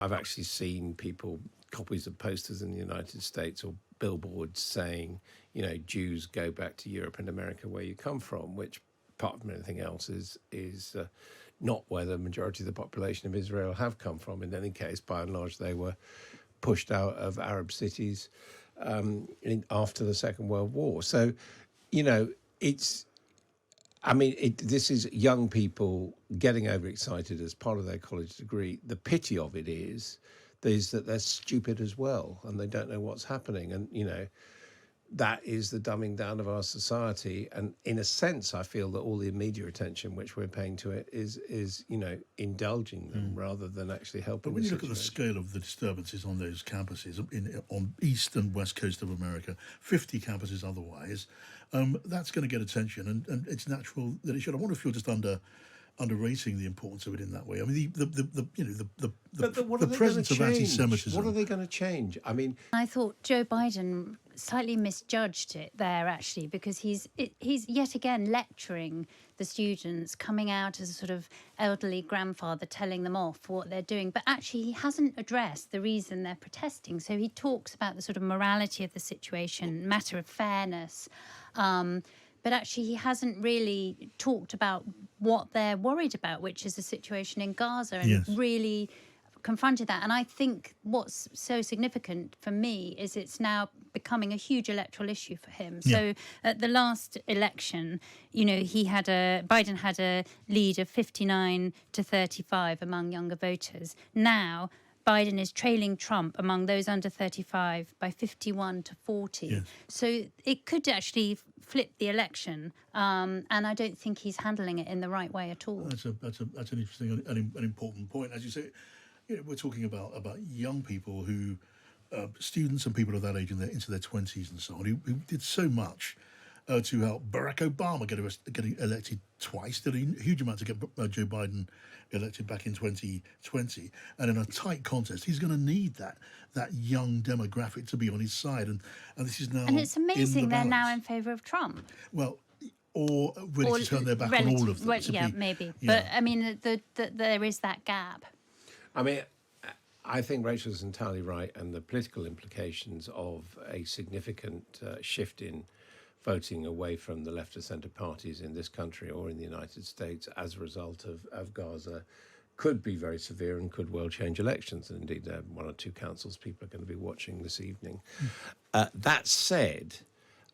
I've actually seen copies of posters in the United States or billboards saying, Jews go back to Europe and America where you come from, which, apart from anything else, is not where the majority of the population of Israel have come from. In any case, by and large, they were pushed out of Arab cities after the Second World War. So, this is young people getting overexcited as part of their college degree. The pity of it is that they're stupid as well, and they don't know what's happening. And, that is the dumbing down of our society. And in a sense, I feel that all the media attention which we're paying to it is indulging them rather than actually helping. But when you look at the scale of the disturbances on those campuses on east and west coast of America, 50 campuses otherwise, that's going to get attention, and it's natural that it should. I wonder if you're just underrating the importance of it in that way. I mean, the presence of anti-Semitism. What are they going to change? I mean, I thought Joe Biden slightly misjudged it there, actually, because he's yet again lecturing the students, coming out as a sort of elderly grandfather, telling them off for what they're doing. But actually, he hasn't addressed the reason they're protesting. So he talks about the sort of morality of the situation, matter of fairness. But actually, he hasn't really talked about what they're worried about, which is the situation in Gaza, and really confronted that. And I think what's so significant for me is it's now becoming a huge electoral issue for him. Yeah. So at the last election, Biden had a lead of 59 to 35 among younger voters. Now, Biden is trailing Trump among those under 35 by 51 to 40. Yes. So it could actually flip the election, and I don't think he's handling it in the right way at all. That's an interesting and an important point. As you say, we're talking about young people who, students and people of that age into their 20s and so on, who did so much to help Barack Obama get elected twice, did a huge amount to get Joe Biden elected back in 2020. And in a tight contest, he's going to need that young demographic to be on his side. And this is now. And it's amazing they're now in favour of Trump. Well, or ready to turn their back on all of them. Well, maybe. Yeah. But I mean, there is that gap. I mean, I think Rachel's entirely right, and the political implications of a significant shift in voting away from the left of centre parties in this country or in the United States as a result of Gaza could be very severe and could well change elections. And indeed, one or two councils people are going to be watching this evening. That said,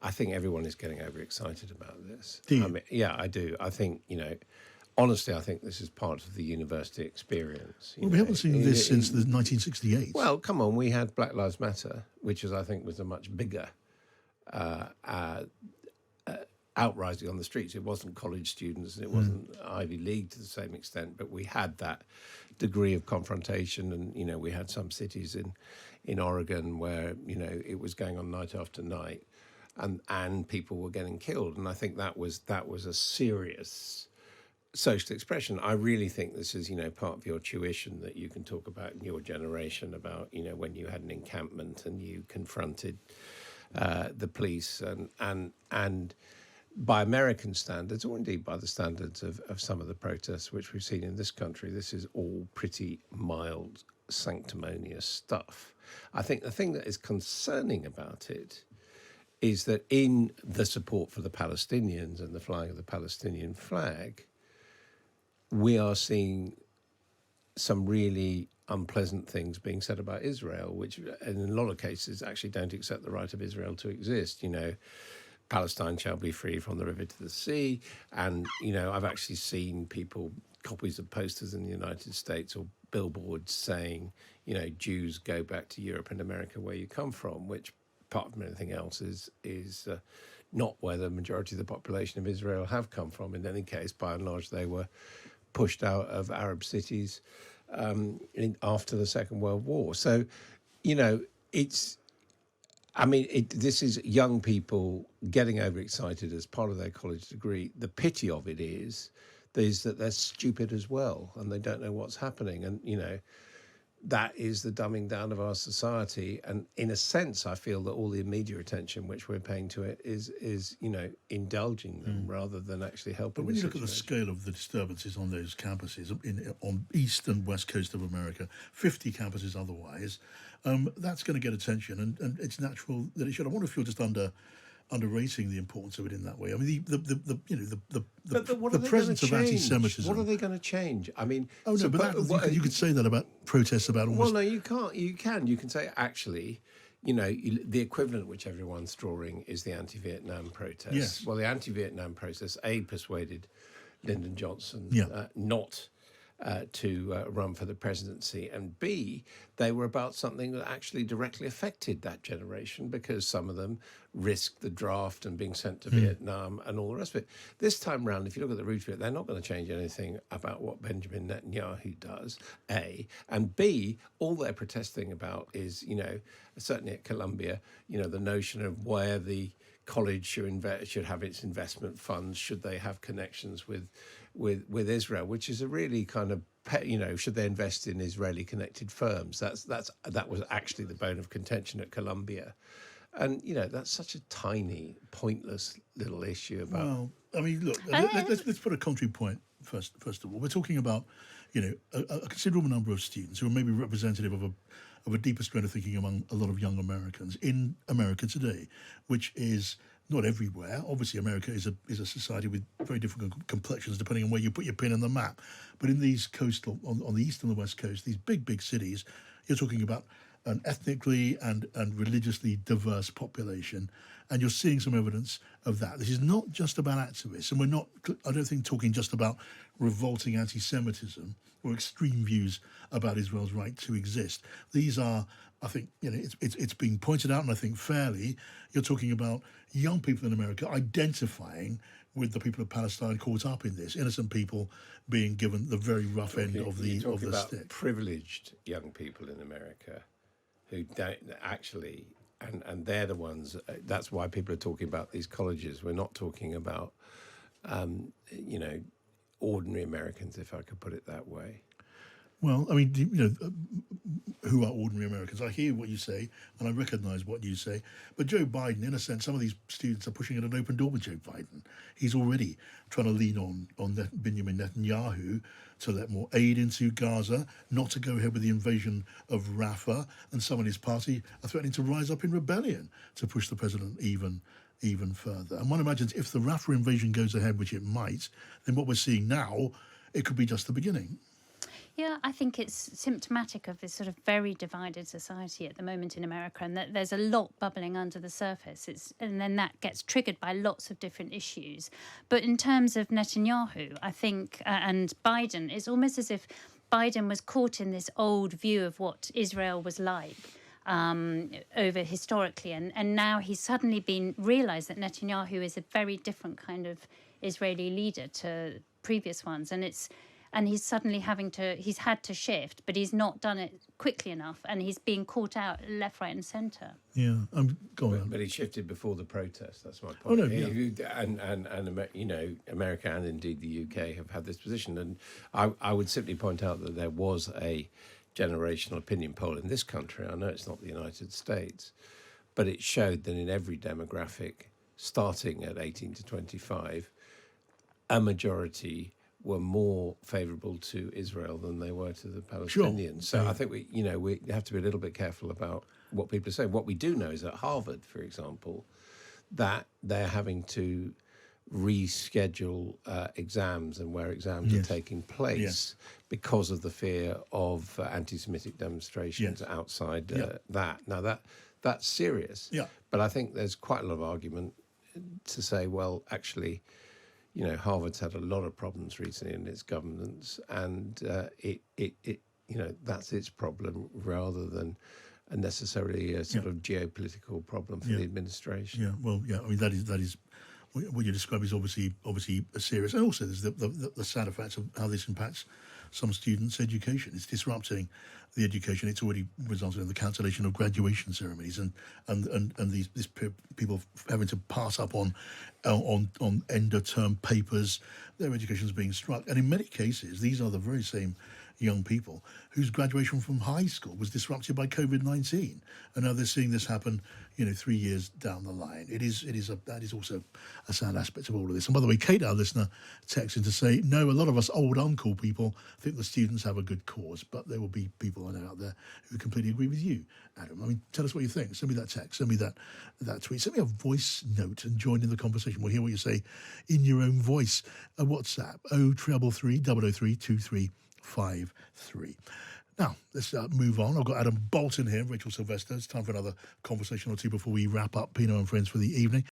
I think everyone is getting overexcited about this. Do you? I mean, yeah, I do. I think, honestly, I think this is part of the university experience. We haven't seen this since the 1968. Well, come on, we had Black Lives Matter, which I think was a much bigger outrising on the streets. It wasn't college students and it wasn't Ivy League to the same extent, but we had that degree of confrontation, and we had some cities in Oregon where it was going on night after night, and people were getting killed, and I think that was a serious social expression. I really think this is part of your tuition that you can talk about in your generation about when you had an encampment and you confronted the police, and by American standards, or indeed by the standards of some of the protests which we've seen in this country, this is all pretty mild, sanctimonious stuff. I think the thing that is concerning about it is that in the support for the Palestinians and the flying of the Palestinian flag, we are seeing some really unpleasant things being said about Israel, which in a lot of cases actually don't accept the right of Israel to exist. Palestine shall be free from the river to the sea. And, I've actually seen copies of posters in the United States or billboards saying, Jews go back to Europe and America where you come from, which, apart from anything else, is not where the majority of the population of Israel have come from. In any case, by and large, they were pushed out of Arab cities after the Second World War. So, this is young people getting overexcited as part of their college degree. The pity of it is that they're stupid as well, and they don't know what's happening. And, that is the dumbing down of our society. And in a sense, I feel that all the media attention which we're paying to it is indulging them rather than actually helping. But when you look at the scale of the disturbances on those campuses on east and west coast of America, 50 campuses otherwise, that's going to get attention, and it's natural that it should. I wonder if you're just underrating the importance of it in that way. I mean, the presence of anti-Semitism. What are they going to change? I mean, you could say that about protests about almost. Well, no, you can't. You can say actually, the equivalent which everyone's drawing is the anti-Vietnam protests. Yes. Well, the anti-Vietnam protests persuaded Lyndon Johnson not to run for the presidency, and B, they were about something that actually directly affected that generation, because some of them risked the draft and being sent to Vietnam and all the rest of it. This time round, if you look at the root of it, they're not going to change anything about what Benjamin Netanyahu does, A, and B, all they're protesting about is, certainly at Columbia, the notion of where the college should have its investment funds, should they have connections with Israel, which is a really kind of should they invest in Israeli connected firms? That was actually the bone of contention at Columbia, and that's such a tiny, pointless little issue about. Well, I mean, look, let's put a contrary point first of all. We're talking about a considerable number of students who are maybe representative of a deeper strain of thinking among a lot of young Americans in America today, which is not everywhere. Obviously, America is a society with very different complexions depending on where you put your pin in the map. But in these coastal, on the east and the west coast, these big cities, you're talking about an ethnically and religiously diverse population, and you're seeing some evidence of that. This is not just about activists, and we're not, I don't think, talking just about revolting anti-Semitism or extreme views about Israel's right to exist. These are, I think, it's being pointed out, and I think fairly, you're talking about young people in America identifying with the people of Palestine caught up in this, innocent people being given the very rough end of the stick. Privileged young people in America who don't actually, and they're the ones. That's why people are talking about these colleges. We're not talking about, ordinary Americans, if I could put it that way. Well, I mean, who are ordinary Americans? I hear what you say, and I recognise what you say. But Joe Biden, in a sense, some of these students are pushing at an open door with Joe Biden. He's already trying to lean on Benjamin Netanyahu to let more aid into Gaza, not to go ahead with the invasion of Rafah, and some in his party are threatening to rise up in rebellion to push the president even further. And one imagines if the Rafah invasion goes ahead, which it might, then what we're seeing now, it could be just the beginning. Yeah, I think it's symptomatic of this sort of very divided society at the moment in America, and that there's a lot bubbling under the surface. And then that gets triggered by lots of different issues. But in terms of Netanyahu, I think, and Biden, it's almost as if Biden was caught in this old view of what Israel was like over historically. And now he's suddenly been realised that Netanyahu is a very different kind of Israeli leader to previous ones. And he's suddenly he's had to shift, but he's not done it quickly enough, and he's being caught out left, right and centre. Yeah, I'm going. But he shifted before the protest, that's my point. Oh, no, yeah. And America and indeed the UK have had this position. And I would simply point out that there was a generational opinion poll in this country. I know it's not the United States, but it showed that in every demographic, starting at 18 to 25, a majority were more favourable to Israel than they were to the Palestinians. Sure. So I think we have to be a little bit careful about what people are saying. What we do know is at Harvard, for example, that they're having to reschedule exams and where exams are taking place because of the fear of anti-Semitic demonstrations outside that. Now that's serious. Yeah. But I think there's quite a lot of argument to say, well, actually, Harvard's had a lot of problems recently in its governance, and that's its problem rather than necessarily a sort of geopolitical problem for the administration. Yeah, well, yeah. I mean, that is what you describe is obviously serious, and also there's the sad effects of how this impacts some students' education. It's disrupting the education. It's already resulted in the cancellation of graduation ceremonies and these people having to pass up on end of term papers. Their education is being struck, and in many cases, these are the very same young people whose graduation from high school was disrupted by COVID-19, and now they're seeing this happen, 3 years down the line. That is also a sad aspect of all of this. And by the way, Kate, our listener, texted to say, no, a lot of us old uncool people think the students have a good cause, but there will be people I know out there who completely agree with you, Adam. I mean, tell us what you think. Send me that text, send me that tweet, send me a voice note and join in the conversation. We'll hear what you say in your own voice. WhatsApp 0333 003 2353. Now, let's move on. I've got Adam Boulton here, Rachel Sylvester. It's time for another conversation or two before we wrap up Pino and Friends for the evening.